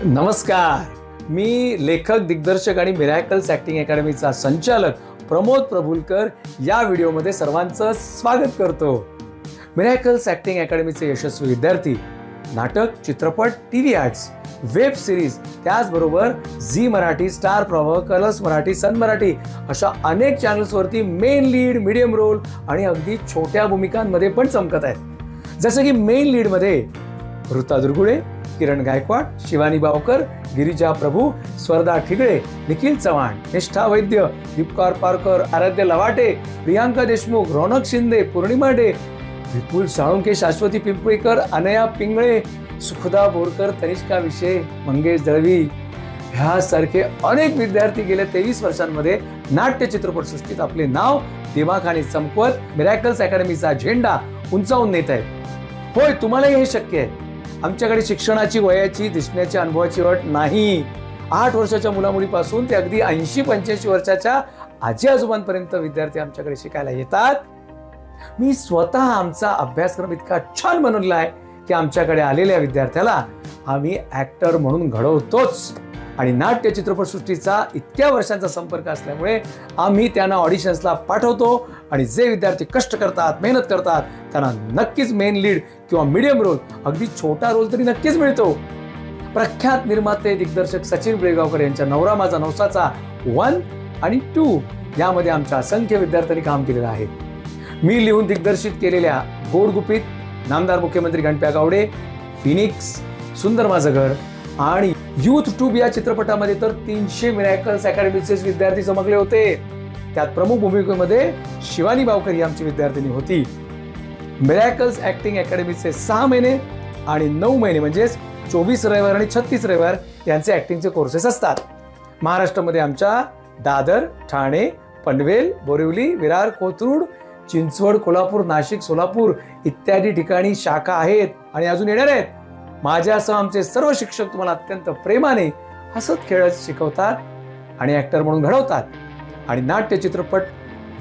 नमस्कार, मी लेखक, दिग्दर्शक आणि मिरॅकल्स ॲक्टिंग अकॅडमीचा संचालक प्रमोद प्रभुलकर या व्हिडिओमध्ये सर्वांचं स्वागत करतो। मिरॅकल्स ॲक्टिंग अकॅडमीचे यशस्वी विद्यार्थी नाटक, चित्रपट, टीव्ही ॲड्स, वेब सिरीज, त्याचबरोबर झी मराठी, स्टार प्रवाह, कलर्स मराठी, सन मराठी अशा अनेक चॅनल्सवरती मेन लीड, मीडियम रोल आणि अगदी छोट्या भूमिकांमध्ये पण चमकत आहेत। जसं की मेन लीडमध्ये ऋता दुर्गुळे, किरण गायकवाड, शिवानी बावकर, गिरिजा प्रभू, स्वर्धा ठिगळे, निखिल चव्हाण, निष्ठा वैद्य, दीपकार पारकर, आराध्य लवाटे, प्रियांका देशमुख, रौनक शिंदे, पूर्णिमा डे, विपुल साळुंके, शाश्वती पिंपळीकर, अनया पिंगळे, सुखदा बोरकर, तनिष्का विशे, मंगेश दळवी ह्यासारखे अनेक विद्यार्थी गेल्या 23 वर्षांमध्ये नाट्य चित्रपटसृष्टीत आपले नाव दिमाखाने चमकवत मिरॅकल्स अकॅडमीचा झेंडा उंचावून नेत आहेत। होय, तुम्हालाही हे शक्य आहे। आमच्याकडे शिक्षणाची, वयाची, दिसण्याच्या अनुभवाची अट नाही। 8 वर्षाच्या मुलामुलीपासून ते अगदी 80-85 वर्षाच्या आजी आजोबांपर्यंत विद्यार्थी आमच्याकडे शिकायला येतात। मी स्वतः आमचा अभ्यासक्रम इतका छान बनवला की आमच्याकडे आलेल्या विद्यार्थ्याला आम्ही ॲक्टर म्हणून घडवतोच आणि नाट्य चित्रपटसृष्टीचा इतक्या वर्षांचा संपर्क असल्यामुळे आम्ही त्यांना ऑडिशन्सला पाठवतो आणि जे विद्यार्थी कष्ट करतात, मेहनत करतात त्यांना नक्कीच मेन लीड किंवा मीडियम रोल, अगदी छोटा रोल तरी नक्कीच मिळतो। प्रख्यात निर्माते, दिग्दर्शक सचिन बेळगावकर यांच्या नवरा माझा नवसाचा 1 आणि 2 यामध्ये आमच्या असंख्य विद्यार्थ्यांनी काम केलेलं आहे। मी लिहून दिग्दर्शित केलेल्या गोडगुपित, नामदार मुख्यमंत्री गणप्या गावडे, फिनिक्स, सुंदर माझं घर आणि यूथ ट्यूब या चित्रपटामध्ये तर 300 मिरॅकल्स अकॅडमीचे विद्यार्थी चमकले होते। त्यात प्रमुख भूमिकेमध्ये शिवानी बावकर ही आमची विद्यार्थिनी होती। मिरॅकल्स ॲक्टिंग अकॅडमीचे 6 महिने आणि 9 महिने म्हणजेच 24 रविवार आणि 36 रविवार यांचे ॲक्टिंगचे कोर्सेस असतात। महाराष्ट्रामध्ये आमच्या दादर, ठाणे, पनवेल, बोरिवली, विरार, कोथरूड, चिंचवड, कोल्हापूर, नाशिक, सोलापूर इत्यादी ठिकाणी शाखा आहेत आणि अजून येणार आहेत। माझ्यासह आमचे सर्व शिक्षक तुम्हाला अत्यंत प्रेमाने, हसत खेळत शिकवतात आणि ॲक्टर म्हणून घडवतात आणि नाट्य, चित्रपट,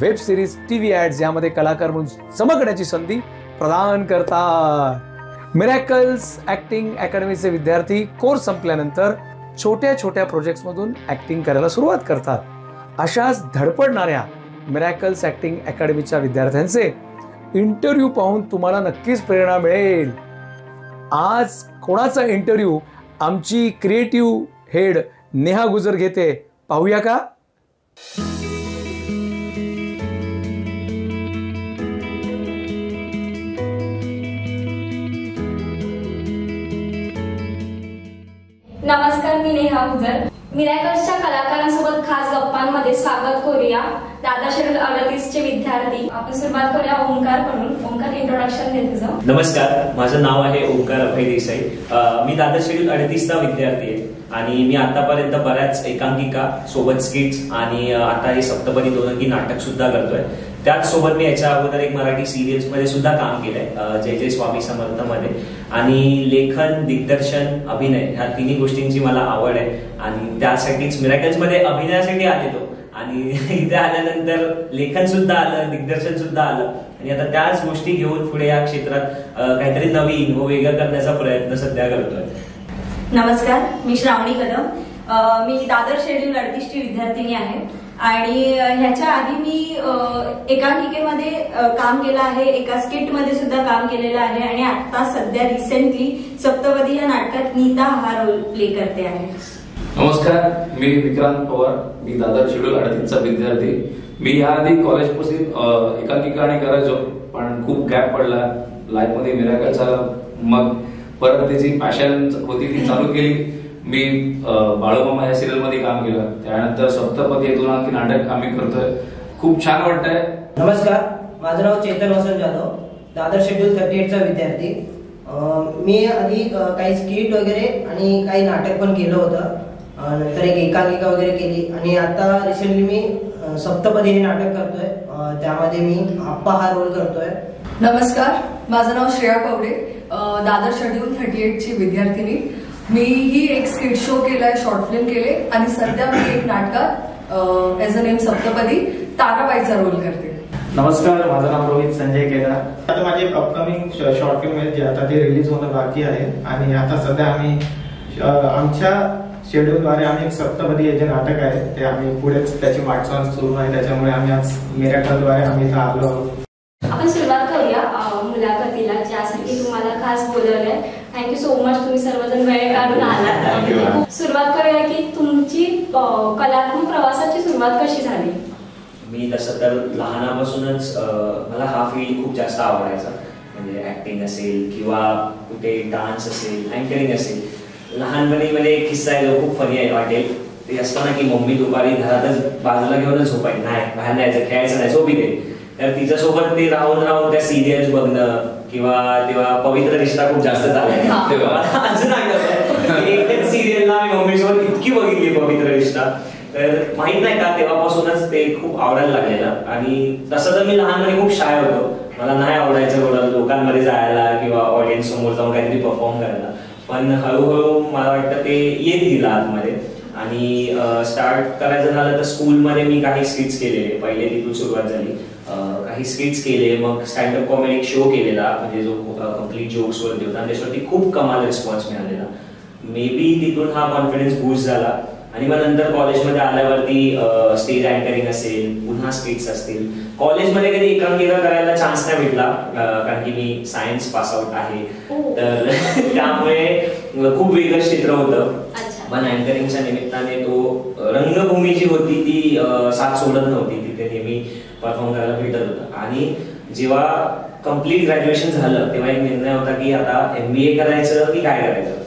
वेब सिरीज, टीव्ही ॲड्स यामध्ये कलाकार म्हणून चमकण्याची संधी प्रदान करतात। मिरॅकल्स ॲक्टिंग अकॅडमीचे विद्यार्थी कोर्स संपल्यानंतर छोट्या छोट्या प्रोजेक्ट्समधून ॲक्टिंग करायला सुरुवात करतात। अशाच धडपडणाऱ्या मिरॅकल्स ॲक्टिंग अकॅडमीच्या विद्यार्थ्यांचे इंटरव्ह्यू पाहून तुम्हाला नक्कीच प्रेरणा मिळेल। आज कोणाचा इंटरव्ह्यू आमची क्रिएटिव्ह हेड नेहा गुजर घेते, पाहूया का? नमस्कार, मी नेहा गुजर। मिरॅकल्सच्या कलाकारांसोबत खास गप्पांमध्ये स्वागत करूया दादा शेड्यूल 38 चे विद्यार्थी। आपण सुरुवात करूया ओंकार कडून। ओंकार, इंट्रोडक्शन दे तुझं। नमस्कार, माझं नाव आहे ओंकार अभय देसाई। मी दादा शेड्यूल 38 चा विद्यार्थी आहे आणि मी आतापर्यंत बऱ्याच एकांकिका सोबत स्किट्स आणि आता हे सप्तपदी 2 अंकी नाटक सुद्धा करतोय। त्याच सोबत मी याच्या अगोदर एक मराठी सिरियल्स मध्ये सुद्धा काम केलंय, जय जय स्वामी समर्थ मध्ये। आणि लेखन, दिग्दर्शन, अभिनय ह्या तिन्ही गोष्टींची मला आवड आहे आणि त्यासाठीच मिरॅकल्स मध्ये अभिनयासाठी आलेलो आणि इथे आल्यानंतर लेखन सुद्धा आलं, दिग्दर्शन सुद्धा आलं आणि आता त्याच गोष्टी घेऊन पुढे या क्षेत्रात काहीतरी नवीन व वेगळं करण्याचा प्रयत्न सध्या करतोय। नमस्कार, मी श्रावणी कदम। मी दादर शेड्यूल 38 ची विद्यार्थिनी आहे आणि ह्याच्या आधी मी एकांकिकेमध्ये काम केलं आहे, एका स्किट मध्ये सुद्धा काम केलेलं आहे आणि आता सध्या रिसेंटली सप्तपदी या नाटकात नीता हा रोल प्ले करते आहे। नमस्कार, मी विक्रांत पवार। मी दादर शेड्यूल 38 चा विद्यार्थी। मी याआधी कॉलेजपासून एकांकिका आणि करायचो, पण खूप गॅप पडला लाईफ मध्ये। मिरॅकल्स आला, मग परत त्याची पॅशन होती ती चालू केली। मी बाळूमामा या सिरियल मध्ये काम केलं, त्यानंतर सप्तपदी हे 2 अंकी नाटक आम्ही करतोय। खूप छान वाटतंय। नमस्कार, माझं नाव चेतन वसंत जाधव, दादर शेड्यूल 38 चा विद्यार्थी। मी आधी काही स्किट वगैरे आणि काही नाटक पण केलं होतं, नंतर एक एकांकिका वगैरे केली आणि आता रिसेंटली मी सप्तपदी हे नाटक करतोय, त्यामध्ये मी आप्पा हा रोल करतोय। नमस्कार, माझं नाव श्रेया कवडे, दादर शेड्यूल 38 ची विद्यार्थिनी। मीही एक स्किट शो केलाय, शॉर्ट फिल्म केले आणि सध्या मी एक नाटकात एज अ नेम सप्तपदी ताराबाईचा रोल करते। नमस्कार, माझं नाव रोहित संजय केदार। आता माझी अपकमिंग शॉर्ट फिल्म आहे जे आता ते रिलीज होणं बाकी आहे आणि आता सध्या आम्ही आमच्या शेड्यूलद्वारे आम्ही एक सप्तपदी हे जे नाटक आहे ते आम्ही पुढेच त्याची वाटचाल सुरू आहे, त्याच्यामुळे आम्ही आज मिरॅकलद्वारे आम्ही इथं आलो आहोत. आपण सुरुवात करूया मुलाखतीला, ज्यासाठी तुम्हाला खास बोलवलंय. थँक्यू सो मच, तुम्ही सर्वजण वेळ काढून आलात. सुरुवात करूया की तुमची कलात्मक प्रवासाची सुरुवात कशी झाली? मी तसं तर लहानापासूनच मला हा फील्ड खूप जास्त आवडायचा. म्हणजे ऍक्टिंग असेल किंवा कुठे डान्स असेल, अँकरिंग असेल. लहानपणी मध्ये एक किस्सा आहे जो खूप फनी आहे वाटेल. ते असतं ना की मम्मी दुपारी घरातच बाजूला घेऊनच झोपायची, नाही बाहेर जायचं, खेळायचं नाही, झोपी दे. तर तिच्यासोबत ते राहून राहून त्या सिरियल्स बघणं किंवा तेव्हा पवित्र रिश्ता खूप जास्त चालायचा. अजून आठवतं एकच सिरियलला मी मम्मीसोबत इतकी बघितली पवित्र रिश्ता. तर माहित नाही का तेव्हापासूनच ते खूप आवडायला लागलेलं. आणि तसं तर मी लहानपणी खूप शाय होतो, मला नाही आवडायचं लोकांमध्ये जायला किंवा ऑडियन्स समोर जाऊन काहीतरी परफॉर्म करायला. पण हळूहळू मला वाटतं ते येत गेलं आतमध्ये. आणि स्टार्ट करायचं झालं तर स्कूलमध्ये मी काही स्किट्स केलेले, पहिले तिथून सुरुवात झाली. काही स्किट्स केले, मग स्टँडअप कॉमेडी शो केलेला, म्हणजे जो कम्प्लीट जोक्सवरती होता. आणि त्याच्यावरती खूप कमाल रिस्पॉन्स मिळालेला. मे बी तिथून हा कॉन्फिडन्स बूस्ट झाला. आणि मग नंतर कॉलेजमध्ये आल्यावरती स्टेज अँकरिंग असेल, पुन्हा स्किट्स असतील. कॉलेजमध्ये कधी एकांकिका करायला चान्स नाही भेटला, कारण की मी सायन्स पास आउट आहे. तर त्यामुळे खूप वेगळं क्षेत्र होतं. पण अँकरिंगच्या निमित्ताने तो रंगभूमी जी होती ती साथ सोडत नव्हती, तिथे नेहमी परफॉर्म करायला भेटत होतं. आणि जेव्हा कम्प्लीट ग्रॅज्युएशन झालं तेव्हा एक निर्णय होता की आता MBA करायचं की काय करायचं.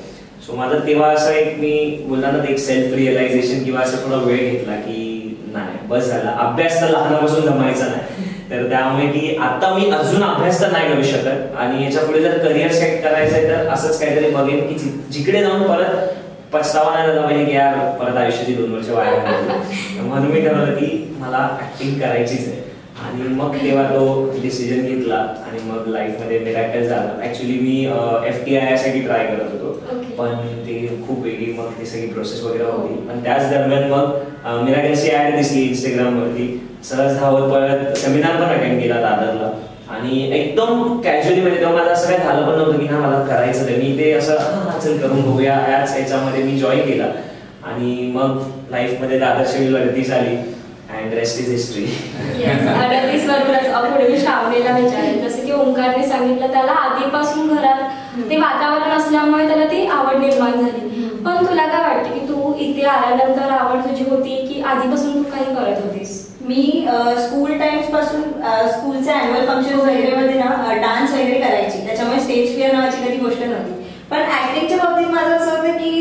सो माझं तेव्हा असं एक मी बोलला ना एक सेल्फ रिअलायझेशन किंवा असं थोडा वेळ घेतला की नाही बस झाला, अभ्यास तर लहानापासून जमायचा नाही. तर त्यामुळे की आता मी अजून अभ्यास तर नाही करू शकत आणि याच्या पुढे जर करिअर सेट करायचंय तर असंच काहीतरी बघेन की जिकडे जाऊन परत पछतावा नाही झाला पाहिजे की यार परत आयुष्याची 2 वर्ष वाया घालवली. म्हणून मी ठरवलं की मला ऍक्टिंग करायचीच आहे. आणि मग तेव्हा तो डिसिजन घेतला आणि मग लाईफमध्ये मिरॅकल झाला. ऍक्च्युली मी FTI साठी ट्राय करत होतो, पण ते खूप वेगळी मग ती सगळी प्रोसेस वगैरे होती. पण त्याच दरम्यान मग मिरॅकलची ऍड दिसली इंस्टाग्रामवरती. सहज धावत पळत सेमिनार पण अटेंड केला दादरला. आणि एकदम कॅज्युअली म्हणजे तेव्हा माझं असं काही झालं पण नव्हतं की हा मला करायचं ते. मी ते असं चल करून बघूया याच ह्याच्यामध्ये मी जॉईन केला. आणि मग लाईफमध्ये दादर शेड्यूल 38 आली अँड रेस्ट इज हिस्ट्री. 38 वरच पुढे मी श्रावणीला विचारेन, जसं की ओंकारने सांगितलं त्याला आधीपासून घरात ते वातावरण असल्यामुळे त्याला ती आवड निर्माण झाली. पण तुला काय वाटतं की तू इथे आल्यानंतर आवड तुझी होती की आधीपासून तू काही करत होतीस? मी स्कूल टाइम्स पासून स्कूलचे अॅन्युअल फंक्शन वगैरे मध्ये ना डान्स वगैरे करायची, त्याच्यामुळे स्टेज फिअर नावाची कधी गोष्ट नव्हती. पण ऍक्टिंगच्या बाबतीत माझं असं होतं की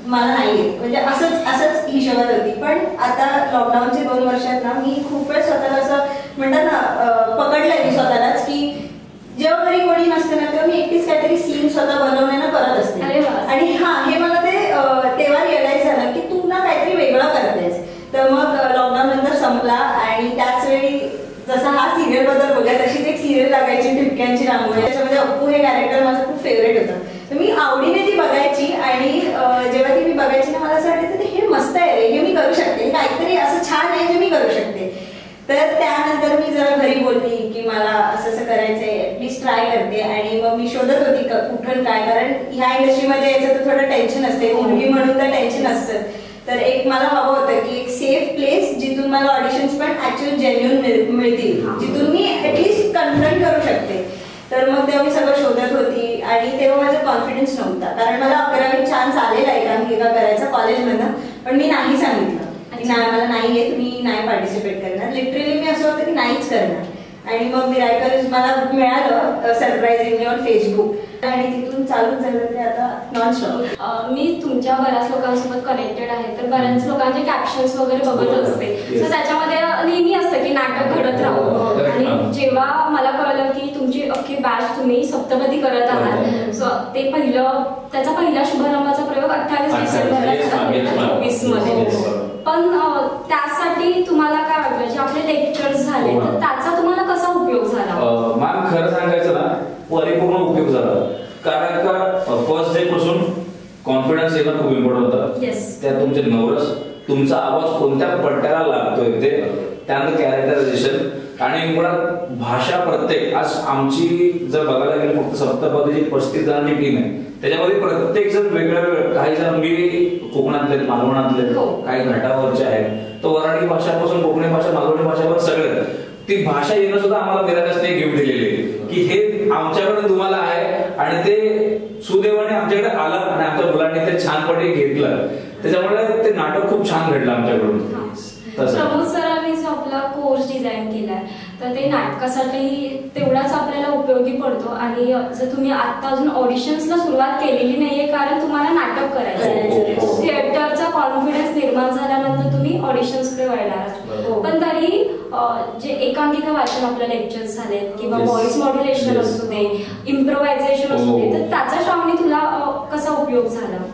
मला नाही म्हणजे असंच हिशोबात होती. पण आता लॉकडाऊनचे 2 वर्षात ना मी खूप वेळ स्वतःला असं म्हणतात ना पकडलंय मी स्वतःलाच की जेव्हा घरी कोणी नसतं ना तेव्हा मी एकटीच काहीतरी सीन स्वतः बनवण्याला करत असते. आणि हे मला ते तेव्हा रिअलाइज झालं की तू ना काहीतरी वेगळं करतेस. तर मग लॉकडाऊन नंतर संपला आणि त्याच वेळी जसा हा सिरियल बद्दल बोलला तशीच एक सिरियल लागायची ठिपक्यांची रांगोळी, त्याच्यामध्ये अप्पू हे कॅरेक्टर माझं खूप फेवरेट होतं. तर मी आवडीने ती बघायची आणि जेव्हा ती मी बघायची ना मला असं वाटायचं हे मस्त आहे रे, हे मी करू शकते, काहीतरी असं छान आहे जे मी करू शकते. तर त्यानंतर मी जरा घरी बोलली की मला असं करायचंय, ऍटलीस्ट ट्राय करते. आणि मग मी शोधत होती कुठून काय, कारण ह्या इंडस्ट्रीमध्ये यायचं तर थोडं टेन्शन असते, मुलगी म्हणून तर टेन्शन असतं. तर एक मला हवं होतं की एक सेफ प्लेस जिथून मला ऑडिशन्स पण ऍक्च्युअल जेन्युइन मिळतील, जिथून मी ऍटलीस्ट कन्फ्रंट करू शकते. तर मग तेव्हा मी सगळं शोधत होती आणि तेव्हा माझा कॉन्फिडन्स नव्हता, कारण मला 11वीत चान्स आलेला एकांकिका करायचा कॉलेजमधनं, पण मी नाही सांगितलं की नाही मला नाही येत, मी नाही पार्टिसिपेट करणार. लिटरली मी असं होतं की नाहीच करणार. आणि मग मिरॅकल मला मिळालं सरप्राइझिंगली ऑन फेसबुक आणि तिथून चालूच झालं ते आता नॉनस्टॉप. मी तुमच्या बऱ्याच लोकांसोबत कनेक्टेड आहे, तर बऱ्याच लोकांचे कॅप्शन्स वगैरे बघत असते. तर त्याच्यामध्ये नेहमी असतं की नाटक घडत राहू. आणि जेव्हा मला कळलं की तुमची अख्खी बॅच तुम्ही सप्तपदी करत आहात, सो ते त्याचा पहिला शुभारंभाचा प्रयोग 28 डिसेंबरला झाला 2020 मध्ये. पण त्यासाठी तुम्हाला काय वाटलं जे आपले लेक्चर्स झाले तर त्याचा तुम्हाला कसा उपयोग झाला? मॅम खरं सांगायचं ना परिपूर्ण उपयोग झाला, कारण का फर्स्ट डे पासून कॉन्फिडन्स येणं खूप इम्पॉर्टंट होतं. त्या तुमचे नवरस तुमचा आवाज कोणत्या पट्ट्याला लागतोय ते, त्यानंतर कॅरेक्टरायझेशन आणि मुळात भाषा प्रत्येक आज आमची जर बघायला गेलं फक्त सप्तपदीची 35 जणांची टीम आहे, त्याच्यामध्ये प्रत्येक जण वेगळं, काही जण मी कोकणातले, मालवणातले, काही घाटावरचे आहेत, तो वराडी भाषापासून कोकणी भाषा, मालवणी भाषावर सगळं ती भाषा येणं सुद्धा आम्हाला मिराकल्सने गिफ्ट दिलेली आहे की हे आमच्याकडे तुम्हाला आहे आणि ते सुदैवाने आमच्याकडे आलं आणि आमच्या मुलांनी ते छानपणे घेतलं, त्याच्यामुळे ते नाटक खूप छान घडलं आमच्याकडून. प्रमोद सरांनी जो आपला कोर्स डिझाईन केलाय तर ते नाटकासाठी तेवढाच आपल्याला उपयोगी पडतो. आणि जर तुम्ही आता अजून ऑडिशन्सला सुरुवात केलेली नाहीये कारण तुम्हाला नाटक करायचं आहे, थिएटरचा कॉन्फिडन्स निर्माण झाल्यानंतर तुम्ही ऑडिशन्सकडे वळणार, पण तरी जे एकांकिका वाचन आपल्या लेक्चर्स झाले किंवा व्हॉइस मॉड्युलेशन असू दे, इम्प्रोव्हायझेशन असू दे, तर त्याचा श्रावणी तुला कसा उपयोग झाला?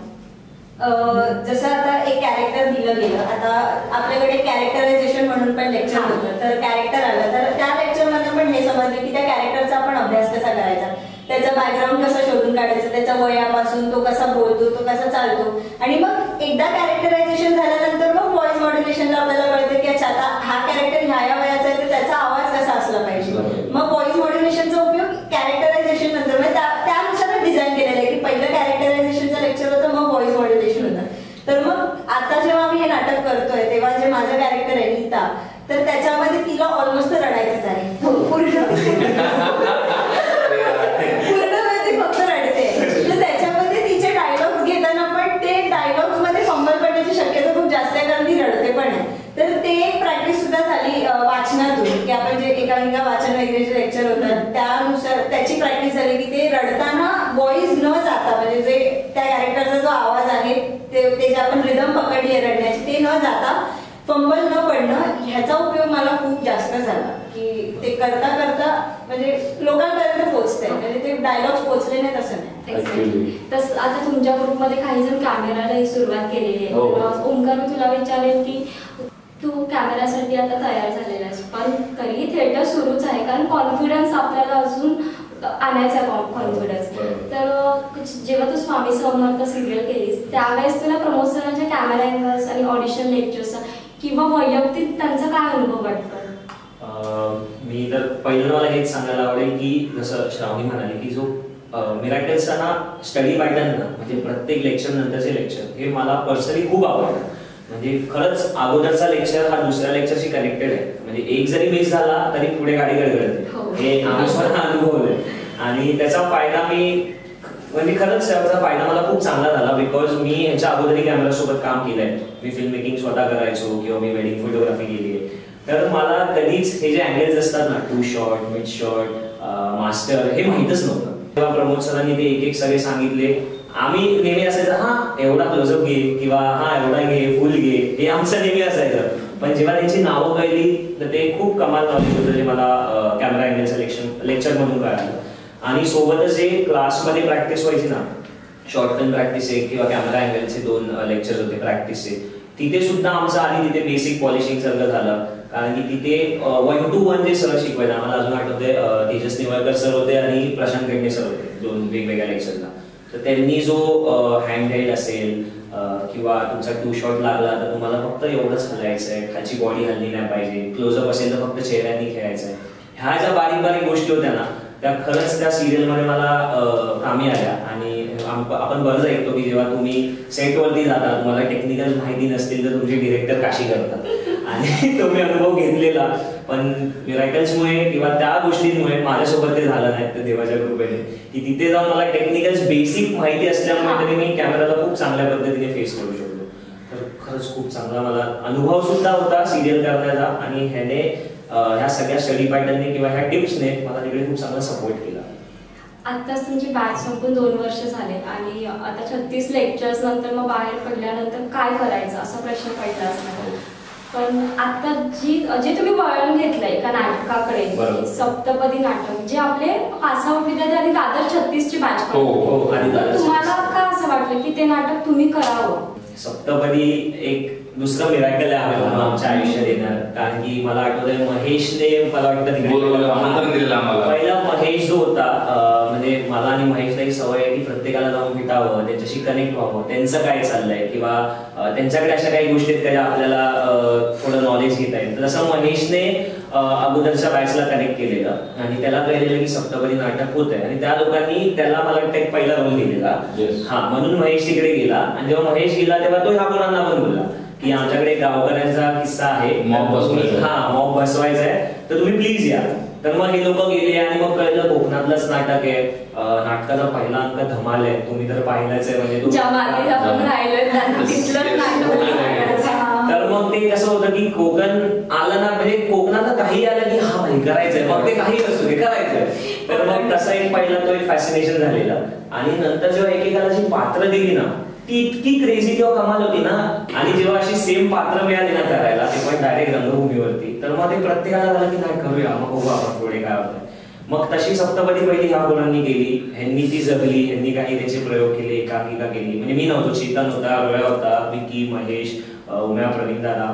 जसं आता एक कॅरेक्टर दिलं गेलं, आता आपल्याकडे कॅरेक्टरायझेशन म्हणून पण लेक्चर होतं, तर कॅरेक्टर आलं तर त्या लेक्चरमध्ये पण हे समजलं की त्या कॅरेक्टरचा आपण अभ्यास कसा करायचा, त्याचं बॅकग्राऊंड कसं शोधून काढायचं, त्याच्या वयापासून तो कसा बोलतो, तो कसा चालतो, आणि मग एकदा कॅरेक्टरायझेशन झाल्यानंतर मग व्हॉइस मॉड्युलेशनला आपल्याला कळतं की अच्छा आता हा कॅरेक्टर ह्या वयाचा आहे तर त्याचा आवाज कसा असला पाहिजे. मग व्हॉइस मॉड्युलेशनचा उपयोग कॅरेक्टरायझेशन नंतर त्यानुसार डिझाईन केलेला आहे की पहिलं कॅरेक्टरायझेशनचं लेक्चर होतं, मग व्हॉइस मॉड्युलेशन होतं. तर मग आता जेव्हा आम्ही हे नाटक करतोय तेव्हा जे माझं कॅरेक्टर आहे नीता, तर त्याच्यामध्ये तिला ऑलमोस्ट रडायचंच आहे, पूर्ण फक्त रडते. तर त्याच्यामध्ये तिचे डायलॉग्स घेताना पण ते डायलॉग्स मध्ये फंबल पडण्याची शक्यता खूप जास्त आहे कारण ती रडते पण आहे. तर ते एक प्रॅक्टिस सुद्धा झाली वाचनातून की आपण जे एकांकिका वाचन वगैरेचे लेक्चर होतात त्यानुसार त्याची प्रॅक्टिस झाली की ते रडताना व्हॉइस न जाता म्हणजे जे त्या कॅरेक्टरचा जो आवाज आहे ते जे आपण रिदम पकडली आहे रडण्याची ते न जाता फंबल न पडणं ह्याचा उपयोग मला खूप जास्त झाला की ते करता करता म्हणजे लोकांपर्यंत पोहोचतंय, म्हणजे ते डायलॉग्स पोहोचले नाही तसं नाही. तसं आता तुमच्या ग्रुपमध्ये काही जण कॅमेरालाही सुरुवात केलेली आहे. ओंकार मी तुला विचारेल की तू कॅमेरासाठी आता तयार झालेला आहेस पण तरीही थिएटर सुरूच आहे कारण कॉन्फिडन्स आपल्याला अजून आणायचा कॉन्फिडन्स. तर जेव्हा तू स्वामी समर्थ सिरियल केलीस त्यावेळेस तुला प्रमोद सरांच्या कॅमेरा अँगल्स आणि ऑडिशन लेक्चर्स किंवा वैयक्तिक त्यांचा काय अनुभव वाटतो? मी तर पहिलं मला हेच सांगायला आवडेल की जसं श्रावणी म्हणाली की जो मिराकल्सना स्टडी पॅटर्न ना म्हणजे प्रत्येक लेक्चर नंतरचे लेक्चर हे मला पर्सनली खूप आवडतं. म्हणजे खरंच अगोदरचा लेक्चर हा दुसऱ्या लेक्चरशी कनेक्टेड आहे, म्हणजे एक जरी मिस झाला तरी पुढे गाडी गळगळते हे आम्ही स्वतः अनुभवलंय आणि त्याचा फायदा म्हणजे खरंच त्याचा फायदा मला खूप चांगला झाला बिकॉज मी ह्याच्या अगोदरही कॅमेरा सोबत काम केलंय. मी फिल्म मेकिंग स्वतः करायचो किंवा मी वेडिंग फोटोग्राफी केली आहे, तर मला कधीच हे जे अँगल्स असतात ना two shot, mid shot, master हे माहितच नव्हतं. तेव्हा प्रमोद सरांनी ते एक एक सगळे सांगितले. आम्ही नेहमी असायचं हा एवढा क्लोजअप घे किंवा हा एवढा घे, फुल घे, हे आमचं नेहमी असायचं. पण जेव्हा त्यांची नावं कळली तर ते खूप कमाल नॉलेज होतं जे मला कॅमेरा अँगलचं लेक्चर मधून कळालं. आणि सोबतच जे क्लासमध्ये प्रॅक्टिस व्हायची ना शॉर्ट फिल्म प्रॅक्टिस आहे किंवा कॅमेरा अँगलचे 2 लेक्चर होते प्रॅक्टिसचे, तिथे सुद्धा आमचं आधी तिथे बेसिक पॉलिशिंग सगळं झालं कारण की तिथे 1 to 1 जे सर शिकवायचे आम्हाला अजून आठवते तेजस निवळकर सर होते आणि प्रशांत गेडणे सर होते 2 वेगवेगळ्या लेक्चरला. तर त्यांनी जो हँडहेल्ड असेल किंवा तुमचा टू शॉट लागला तर तुम्हाला फक्त एवढंच हलायचं आहे, खालची बॉडी हलली नाही पाहिजे, क्लोजअप असेल तर फक्त चेहऱ्यांनी खेळायचं आहे, ह्या ज्या बारीक बारीक गोष्टी होत्या ना त्या खरंच त्या सिरियलमध्ये मला कामी आल्या. आणि आपण बरंच ऐकतो की जेव्हा तुम्ही सेटवरती जाता तुम्हाला टेक्निकल माहिती नसतील तर तुमचे डिरेक्टर काशी करतात आणि तो मी अनुभव घेतलेला. पण मिराकल्समुळे किंवा त्या गोष्टींमुळे माझ्यासोबत ते झालं नाही तर देवाच्या कृपेने की तिथे जाऊन मला टेक्निकल बेसिक माहिती असल्यामुळे तरी मी कॅमेराला खूप चांगल्या पद्धतीने फेस करू शकतो. तर खरंच खूप चांगला मला अनुभव सुद्धा होता सिरियल करण्याचा आणि ह्याने ह्या सगळ्या स्टडी पॅटर्नने किंवा ह्या टिप्सने मला तिकडे खूप चांगला सपोर्ट केला. आत्ताच तुमची बॅच संपून 2 वर्ष झाले आणि आता 36 लेक्चर्स नंतर मग बाहेर पडल्यानंतर काय करायचं असा प्रश्न पडला असणार. पण आता जे तुम्ही वळण घेतलंय का नाटकाकडे सप्तपदी नाटक जे आपले 5-6 विद्यार्थी आणि दादर 36ची बॅच तुम्हाला का असं वाटलं की ते नाटक तुम्ही करावं? सप्तपदी एक दुसरं मिराकल आहे आमच्या आयुष्यात येणार. कारण की मला आठवतंय महेशने मला वाटतं पहिला महेश जो होता, म्हणजे मला आणि महेशला ही सवय आहे की प्रत्येकाला जाऊन भेटावं, त्यांच्याशी कनेक्ट व्हावं, त्यांचं काय चाललंय किंवा त्यांच्याकडे अशा काही गोष्टी आहेत ज्या आपल्याला थोडं नॉलेज घेता येईल. तर तसं महेशने अगोदरच्या बॅचला कनेक्ट केलेलं आणि त्याला कळलेलं की सप्तपदी नाटक होत आहे आणि त्या लोकांनी त्याला मला वाटतं एक पहिला रोल दिलेला. हा, म्हणून महेश तिकडे गेला आणि जेव्हा महेश गेला तेव्हा तो ह्या मुलांना पण बोलला की आमच्याकडे गावकऱ्यांचा किस्सा आहे, मॉब बसवायचा आहे, तर तुम्ही प्लीज या. तर मग हे लोक गेले आणि मग कळलं कोकणातलंच नाटक आहे. नाटकाचा पहिला अंक धमाल आहे, तुम्ही तर पाहिलाच आहे. म्हणजे तर मग ते कसं होतं की कोकण आलं ना, म्हणजे कोकणात काही आलं की हा भाई करायचंय, मग ते काही असू दे करायचंय. तर मग तसा एक पहिला तो एक फॅसिनेशन झालेला. आणि नंतर जेव्हा एकेकाला जी पात्र दिली ना ती इतकी क्रेझी किंवा कमाल होती ना, आणि जेव्हा अशी सेम पात्र मिळाली ना करायला, ते पण डायरेक्ट रंगभूमीवरती, तर मग ते प्रत्येकाला झालं की नाही करूया, मग बघू आपण पुढे काय होतं. मग तशी सप्तपदी पहिली ह्या मुलांनी केली, ह्यांनी ती जगली, ह्यांनी काही त्याचे प्रयोग केले, एकांकिका केली. म्हणजे मी नव्हतो, चेतन होता, रोया होता, विकी, महेश, उम्या, प्रवीण दादा,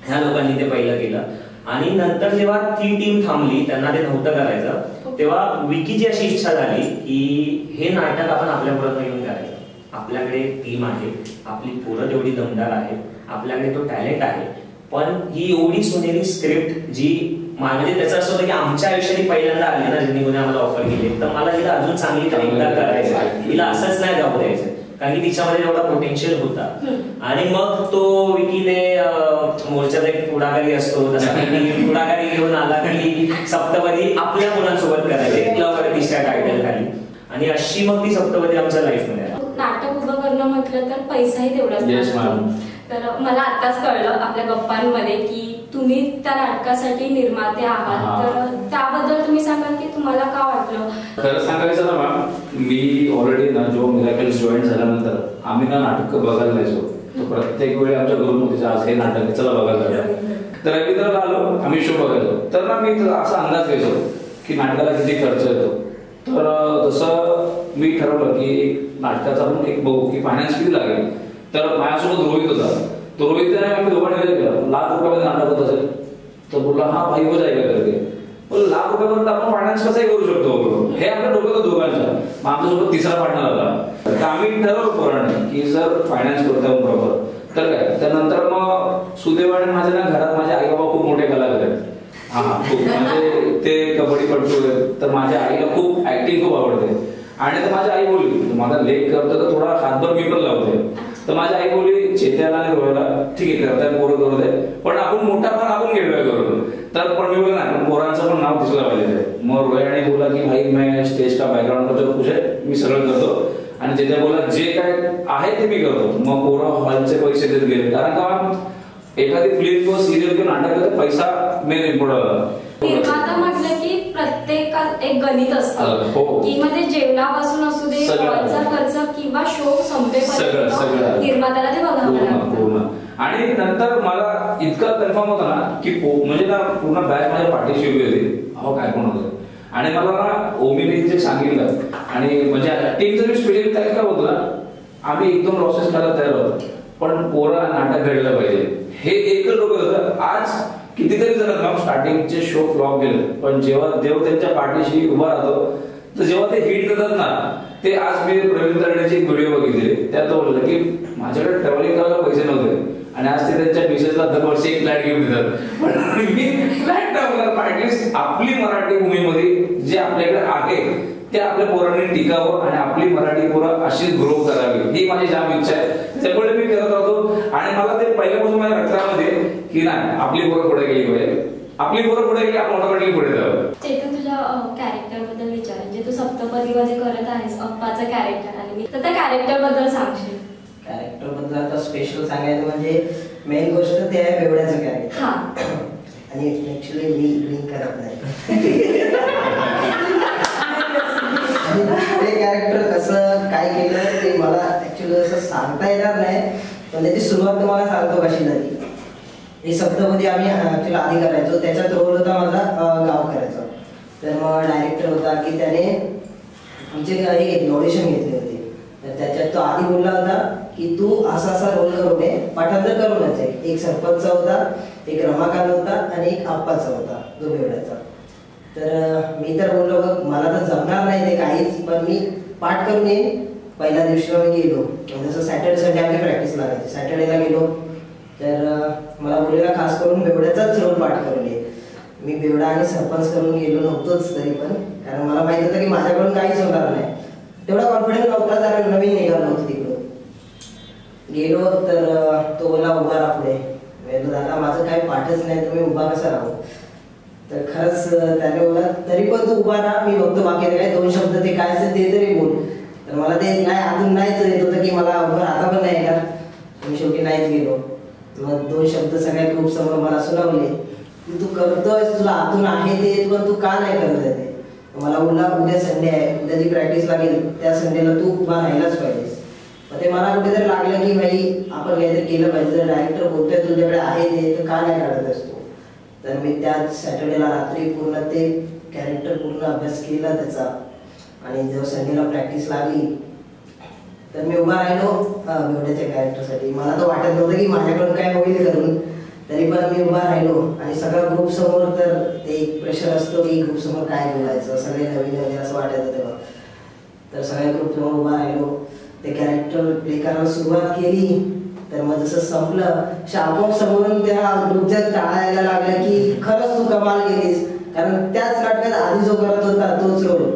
ह्या लोकांनी ते पहिलं केलं. आणि नंतर जेव्हा ती टीम थांबली, त्यांना ते नव्हतं करायचं, तेव्हा विकीची अशी इच्छा झाली की हे नाटक आपण आपल्या पुढे घेऊन करायचं. आपल्याकडे टीम आहे, आपली पोरं तेवढी दमदार आहे, आपल्याकडे तो टॅलेंट आहे, पण ही एवढी सोनेरी स्क्रिप्ट जी म्हणजे त्याचं असं होतं की आमच्या आयुष्यात पहिल्यांदा आली ना, ज्यांनी कोणी आम्हाला ऑफर केली, तर मला हिला अजून चांगली एकदा करायचं, हिला असंच नाही जाऊ द्यायचं, कारण की तिच्यामध्ये एवढा पोटेन्शियल होता. आणि मग तो विकीने मोर्चाचा एक पुढाकारी असतो तसा पुढाकारी घेऊन आला की सप्तपदी आपल्या मुलांसोबत करायचे तिसऱ्या टायटल खाली. आणि अशी मग ती सप्तपदी आमच्या लाईफ मध्ये. नाटक उभं करणं म्हटलं तर पैसाही तेवढाच. तर मला आताच कळलं आपल्या गप्पांमध्ये की तुम्ही त्या नाटकासाठी निर्माते आहात, तर त्याबद्दल तुम्ही सांगाल की तुम्हाला का वाटलं? खरं सांगायचं ना मॅम, मी ऑलरेडी ना जो मिराकल्स जॉईन झाल्यानंतर आम्ही ना नाटक बघायला जायचो. तर प्रत्येक वेळी आमच्या ग्रुपमध्ये आज हे नाटक चला बघायला जायचं. तर रविंद्रला आलो, आम्ही शो बघायचो. तर ना मी असा अंदाज घ्यायचो की नाटकाला किती खर्च येतो. तर तसं मी ठरवलं की नाटकाचा पण एक बघू की फायनान्स किती लागेल. तर माझ्यासोबत रोहित होता, तो रोहितने आम्ही दोघांनी विचार केला ₹1,00,000 नाटक होत असेल. तर बोलला हा भाई हो जायगा करते. ₹1,00,000 आपण फायनान्स कसंही करू शकतो, हे आपल्या डोक्यात होतं दोघांच्या. मग आमच्यासोबत तिसरा पार्टनर आला. तर आम्ही ठरवलं पोरांनी की जर फायनान्स करतो बरोबर तर काय. त्यानंतर मग सुदैवाने माझ्या ना घरात माझे आई बाबा खूप मोठे कलाकार आहेत. हा खूप, म्हणजे ते कबड्डीपटू आहेत. तर माझ्या आईला खूप ऍक्टिंग खूप आवडते. आणि तर माझी आई बोलली माझा लेख करतो तर थोडा हातभर मी पण लावते. तर माझी आई बोलली चेत्याला आणि रोह्याला ठीक आहे करताय पोरं करू दे, पण आपण मोठा पण आपण घेऊया करून. तर पण मी बोललो नाही, पोरांचं पण नाव दिसलं पाहिजे. मग रोह्याने बोलला की भाई मैं स्टेज का बॅकग्राऊंड करतो, तुझे मी सगळं करतो. आणि चेत्या बोलला जे काय आहे ते मी करतो. मग पोरं हॉलचे पैसे देत गेले, कारण का एखादी फिल्म किंवा सिरियल किंवा नाटक पैसा मेन इम्पॉर्टंट. निर्माता म्हटलं की प्रत्येकात एक गणित असतं की म्हणजे जेवणापासून असू दे, हॉलचा खर्च किंवा शो संपेपर्यंत निर्मात्याला ते बघावं लागतं. आणि नंतर मला इतकं कन्फर्म होतं ना की म्हणजे ना पूर्ण बॅच माझ्या पाठीशी उभी होती. अहो काय कोण होतं. आणि मला ना ओमीने जे सांगितलं आणि म्हणजे टीमचं स्पेशल काय काय होतं ना, आम्ही एकदम लॉसेस करायला तयार होतो, पण पोरं नाटक घडलं पाहिजे हे एकच डोकं होतं. आज कितीतरी जण स्टार्टिंगचे शो फ्लॉप गेले, पण जेव्हा देव त्यांच्या पाठीशी उभा राहतो तर जेव्हा ते हिट करतात ना, ते आज मी प्रवीण तरडेची एक व्हिडिओ बघितली, त्यात तो बोलला की माझ्याकडे ट्रॅव्हलिंग करायला पैसे नव्हते आणि आज ते त्यांच्या मिसेसला दरवर्षी एक फ्लॅट घेऊन देतात. पण मी फ्लॅट टाकणार, ऍटलिस्ट आपली मराठी भूमीमध्ये जे आपल्याकडे आहे ते आपल्या पोरांनी टिकावं आणि आपली मराठी पोरं अशी ग्रो करावी, ही माझी जाम इच्छा आहे. त्यामुळे मी करत राहतो. आणि मला ते पहिल्यापासून माझ्या रक्तामध्ये की नाही आपली पोरं पुढे गेली पाहिजे, आपली पोरं पुढे गेली आपण ऑटोमॅटिकली पुढे जावं. चेतन, तुझ्या कॅरेक्टर बद्दल विचार, जे तू सप्तपदीमध्ये करत आहेस अप्पाचं कॅरेक्टर, आणि तर त्या कॅरेक्टर बद्दल सांगशील? कॅरेक्टर बद्दल आता स्पेशल सांगायचं म्हणजे मेन गोष्ट ते आहे बेवड्याचं कॅरेक्टर. आणि ऍक्च्युली मी ड्रिंक करत नाही. ते कॅरेक्टर कसं काय केलं ते मला ऍक्च्युली असं सांगता येणार नाही, पण त्याची सुरुवात तुम्हाला सांगतो कशी झाली. ही सप्तपदी आम्ही ऍक्च्युली आधी करायचो, त्याच्यात रोल होता माझा गावकऱ्याचा. तर मग डायरेक्टर होता की त्याने आमचे हे घेतले ऑडिशन घेतले होते. तर त्याच्यात तो आधी बोलला होता की तू असा असा रोल करून ये, पाठांतर करूनच आहे. एक सरपंच होता, एक रमाकांत होता आणि एक आप्पाचा होता जो बेवड्याचा. तर मी तर बोललो बघ मला तर जमणार नाही ते काहीच, पण मी पाठ करून येईन. पहिल्या दिवशी मी गेलो, जसं सॅटर्डे संडे आमची प्रॅक्टिस लागायची. सॅटर्डेला गेलो तर मला बोललेला खास करून बेवड्याचाच रोल पाठ करून ये. मी बेवडा आणि सरपंच करून गेलो नव्हतोच तरी पण, कारण मला माहित होतं की माझ्याकडून काहीच होणार नाही. तेवढा कॉन्फिडन्स नव्हता, कारण नवीन निघालो होतो तिकडून. गेलो तर तो बोला उभा राहा पुढे. दादा माझं काही पाठच नाही, तुम्ही उभा कसा राहू. तर खरंच त्याने बोला तरी पण तू उभा राहा, मी बघतो बाकी काय 2 शब्द ते काय असेल ते तरी बोल. तर मला ते नाही अजून नाहीच येत होतं की मला उभं आता पण नाही येणार. मी शेवटी नाहीच गेलो. मग 2 शब्द सगळ्या ग्रुप समोर मला सुनावले की तू करतोयस, तुला आतून आहे ते, पण तू का नाही करत आहे ते. मला बोलला उद्या संडे आहे, उद्या जी प्रॅक्टिस लागेल त्या संडेला तू उभा राहायलाच पाहिजेस. मग ते मला कुठेतरी लागलं की भाई आपण काहीतरी केलं पाहिजे. जर डायरेक्टर बोलतोय तुझ्याकडे आहे ते, तर का नाही काढत असतो. तर मी त्याच सॅटर्डेला रात्री पूर्ण ते कॅरेक्टर पूर्ण अभ्यास केला त्याचा. आणि जेव्हा संडेला प्रॅक्टिस लागली तर मी उभा राहिलो बेवड्याच्या कॅरेक्टरसाठी. मला तर वाटत नव्हतं की माझ्याकडून काय होईल करून, तरी पण मी उभा राहिलो. आणि सगळ्या ग्रुप समोर तर ते एक प्रेशर असतो की ग्रुप समोर काय बोलायचं, सगळे नवीन नवीन असं वाटायचं तेव्हा. तर सगळ्या ग्रुप समोर उभा राहिलो, ते कॅरेक्टर प्ले करायला सुरुवात केली. तर मग जसं संपलं आपोआप समोरून त्या ग्रुपच्या टाळ्या यायला लागल्या की खरंच तू कमाल केलीस. कारण त्याच नाटकात आधी जो करत होता तोच रोल,